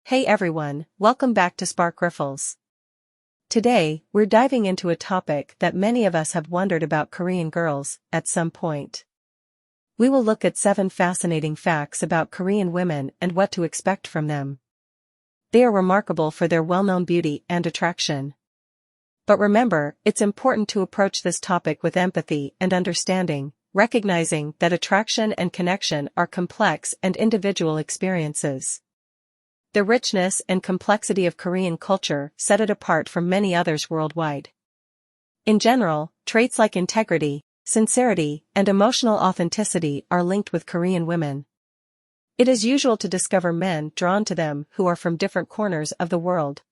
Hey everyone, welcome back to Spark Riffles. Today, we're diving into a topic that many of us have wondered about Korean girls at some point. We will look at 7 fascinating facts about Korean women and what to expect from them. They are remarkable for their well-known beauty and attraction. But remember, it's important to approach this topic with empathy and understanding, recognizing that attraction and connection are complex and individual experiences. The richness and complexity of Korean culture set it apart from many others worldwide. In general, traits like integrity, sincerity, and emotional authenticity are linked with Korean women. It is usual to discover men drawn to them who are from different corners of the world.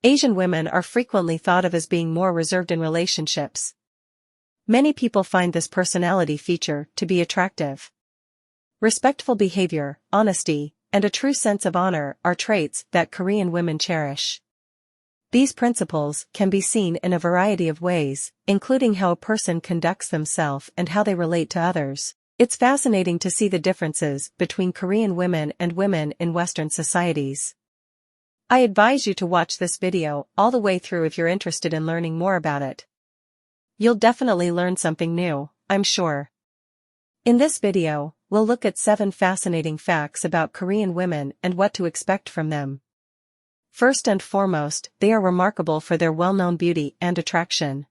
Asian women are frequently thought of as being more reserved in relationships. Many people find this personality feature to be attractive. Respectful behavior, honesty, and a true sense of honor are traits that Korean women cherish. These principles can be seen in a variety of ways, including how a person conducts themselves and how they relate to others. It's fascinating to see the differences between Korean women and women in Western societies. I advise you to watch this video all the way through if you're interested in learning more about it. You'll definitely learn something new, I'm sure. In this video, we'll look at 7 fascinating facts about Korean women and what to expect from them. First and foremost, they are remarkable for their well-known beauty and attraction.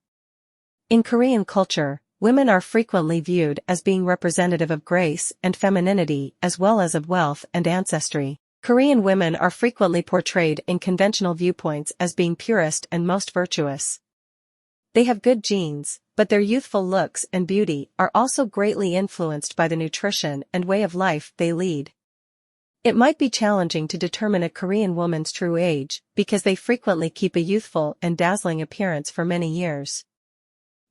In Korean culture, women are frequently viewed as being representative of grace and femininity as well as of wealth and ancestry. Korean women are frequently portrayed in conventional viewpoints as being purest and most virtuous. They have good genes, but their youthful looks and beauty are also greatly influenced by the nutrition and way of life they lead. It might be challenging to determine a Korean woman's true age because they frequently keep a youthful and dazzling appearance for many years.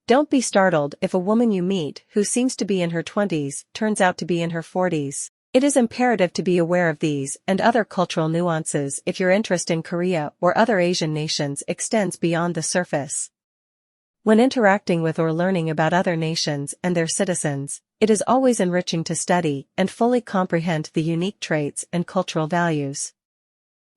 Don't be startled if a woman you meet who seems to be in her 20s turns out to be in her 40s. It is imperative to be aware of these and other cultural nuances if your interest in Korea or other Asian nations extends beyond the surface. When interacting with or learning about other nations and their citizens, it is always enriching to study and fully comprehend the unique traits and cultural values.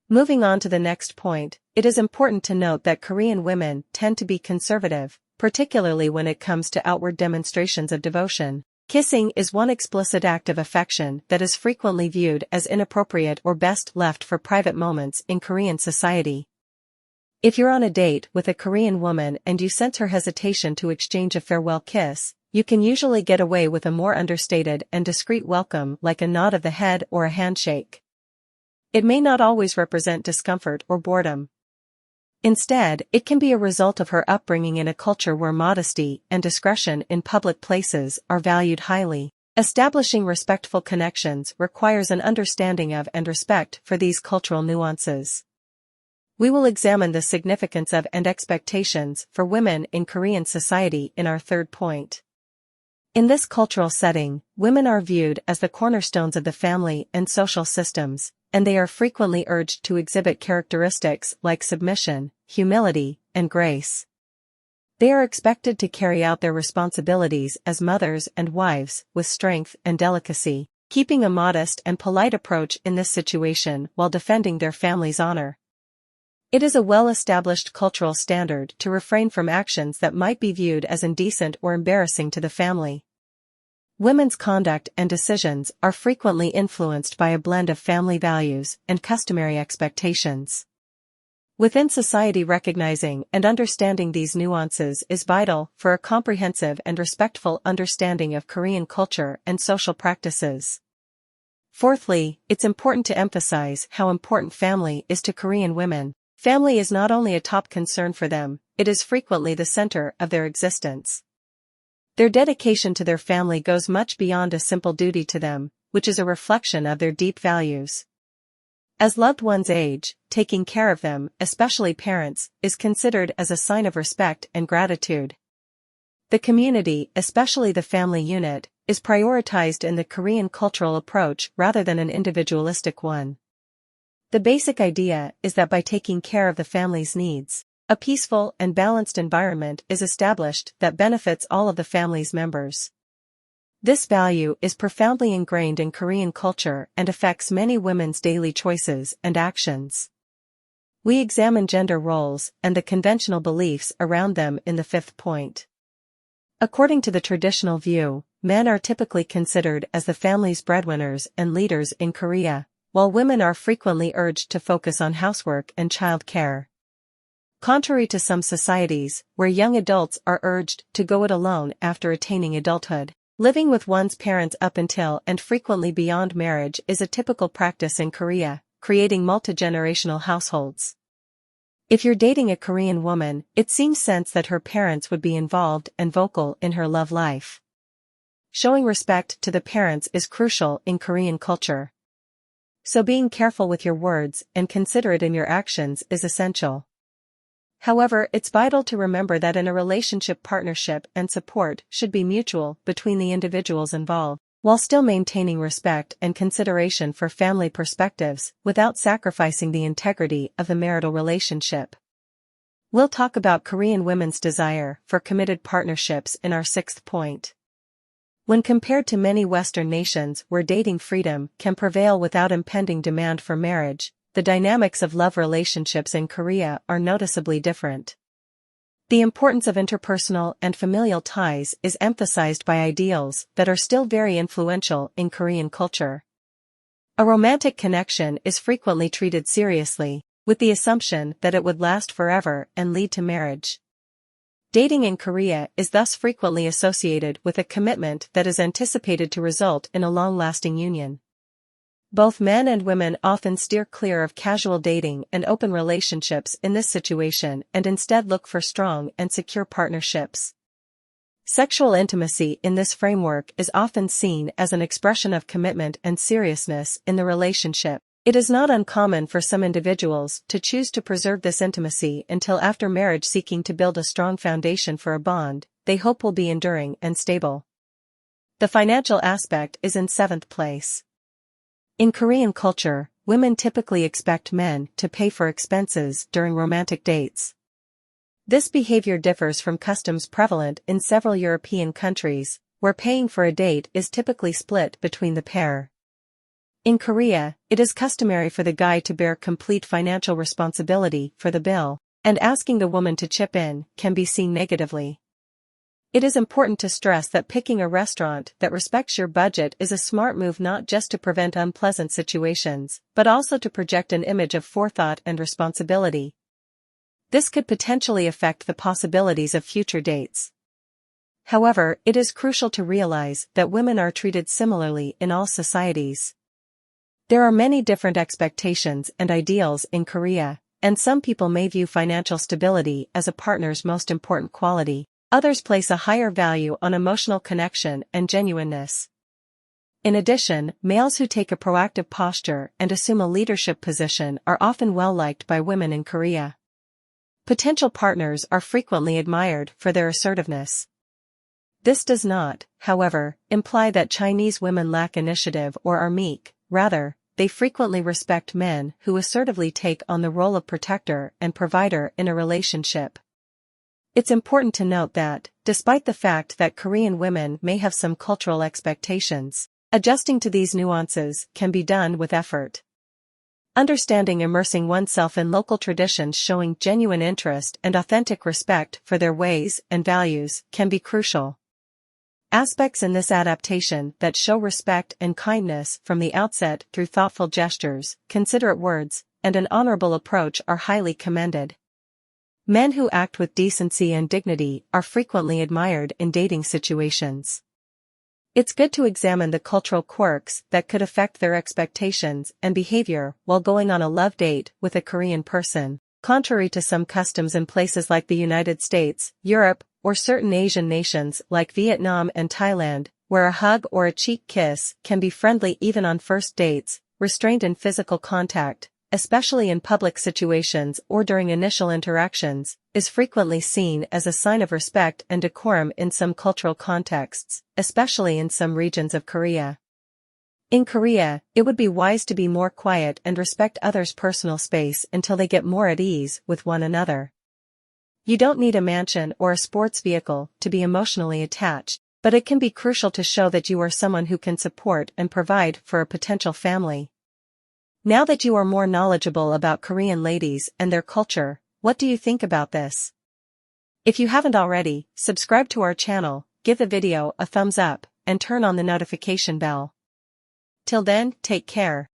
Moving on to the next point, it is important to note that Korean women tend to be conservative, particularly when it comes to outward demonstrations of devotion. Kissing is one explicit act of affection that is frequently viewed as inappropriate or best left for private moments in Korean society. If you're on a date with a Korean woman and you sense her hesitation to exchange a farewell kiss, you can usually get away with a more understated and discreet welcome like a nod of the head or a handshake. It may not always represent discomfort or boredom. Instead, it can be a result of her upbringing in a culture where modesty and discretion in public places are valued highly. Establishing respectful connections requires an understanding of and respect for these cultural nuances. We will examine the significance of and expectations for women in Korean society in our third point. In this cultural setting, women are viewed as the cornerstones of the family and social systems, and they are frequently urged to exhibit characteristics like submission, humility, and grace. They are expected to carry out their responsibilities as mothers and wives with strength and delicacy, keeping a modest and polite approach in this situation while defending their family's honor. It is a well-established cultural standard to refrain from actions that might be viewed as indecent or embarrassing to the family. Women's conduct and decisions are frequently influenced by a blend of family values and customary expectations. Within society, recognizing and understanding these nuances is vital for a comprehensive and respectful understanding of Korean culture and social practices. Fourthly, it's important to emphasize how important family is to Korean women. Family is not only a top concern for them, it is frequently the center of their existence. Their dedication to their family goes much beyond a simple duty to them, which is a reflection of their deep values. As loved ones age, taking care of them, especially parents, is considered as a sign of respect and gratitude. The community, especially the family unit, is prioritized in the Korean cultural approach rather than an individualistic one. The basic idea is that by taking care of the family's needs, a peaceful and balanced environment is established that benefits all of the family's members. This value is profoundly ingrained in Korean culture and affects many women's daily choices and actions. We examine gender roles and the conventional beliefs around them in the fifth point. According to the traditional view, men are typically considered as the family's breadwinners and leaders in Korea, while women are frequently urged to focus on housework and child care. Contrary to some societies, where young adults are urged to go it alone after attaining adulthood, living with one's parents up until and frequently beyond marriage is a typical practice in Korea, creating multi-generational households. If you're dating a Korean woman, it seems sense that her parents would be involved and vocal in her love life. Showing respect to the parents is crucial in Korean culture. So being careful with your words and considerate in your actions is essential. However, it's vital to remember that in a relationship, partnership and support should be mutual between the individuals involved, while still maintaining respect and consideration for family perspectives without sacrificing the integrity of the marital relationship. We'll talk about Korean women's desire for committed partnerships in our sixth point. When compared to many Western nations where dating freedom can prevail without impending demand for marriage, the dynamics of love relationships in Korea are noticeably different. The importance of interpersonal and familial ties is emphasized by ideals that are still very influential in Korean culture. A romantic connection is frequently treated seriously, with the assumption that it would last forever and lead to marriage. Dating in Korea is thus frequently associated with a commitment that is anticipated to result in a long-lasting union. Both men and women often steer clear of casual dating and open relationships in this situation and instead look for strong and secure partnerships. Sexual intimacy in this framework is often seen as an expression of commitment and seriousness in the relationship. It is not uncommon for some individuals to choose to preserve this intimacy until after marriage, seeking to build a strong foundation for a bond they hope will be enduring and stable. The financial aspect is in seventh place. In Korean culture, women typically expect men to pay for expenses during romantic dates. This behavior differs from customs prevalent in several European countries, where paying for a date is typically split between the pair. In Korea, it is customary for the guy to bear complete financial responsibility for the bill, and asking the woman to chip in can be seen negatively. It is important to stress that picking a restaurant that respects your budget is a smart move, not just to prevent unpleasant situations, but also to project an image of forethought and responsibility. This could potentially affect the possibilities of future dates. However, it is crucial to realize that women are treated similarly in all societies. There are many different expectations and ideals in Korea, and some people may view financial stability as a partner's most important quality. Others place a higher value on emotional connection and genuineness. In addition, males who take a proactive posture and assume a leadership position are often well liked by women in Korea. Potential partners are frequently admired for their assertiveness. This does not, however, imply that Chinese women lack initiative or are meek. Rather, they frequently respect men who assertively take on the role of protector and provider in a relationship. It's important to note that, despite the fact that Korean women may have some cultural expectations, adjusting to these nuances can be done with effort. Understanding immersing oneself in local traditions, showing genuine interest and authentic respect for their ways and values can be crucial. Aspects in this adaptation that show respect and kindness from the outset through thoughtful gestures, considerate words, and an honorable approach are highly commended. Men who act with decency and dignity are frequently admired in dating situations. It's good to examine the cultural quirks that could affect their expectations and behavior while going on a love date with a Korean person. Contrary to some customs in places like the United States, Europe, or certain Asian nations like Vietnam and Thailand, where a hug or a cheek kiss can be friendly even on first dates, restraint in physical contact, especially in public situations or during initial interactions, is frequently seen as a sign of respect and decorum in some cultural contexts, especially in some regions of Korea. In Korea, it would be wise to be more quiet and respect others' personal space until they get more at ease with one another. You don't need a mansion or a sports vehicle to be emotionally attached. But it can be crucial to show that you are someone who can support and provide for a potential family. Now that you are more knowledgeable about Korean ladies and their culture, what do you think about this? If you haven't already, subscribe to our channel, give the video a thumbs up, and turn on the notification bell. Till then, take care.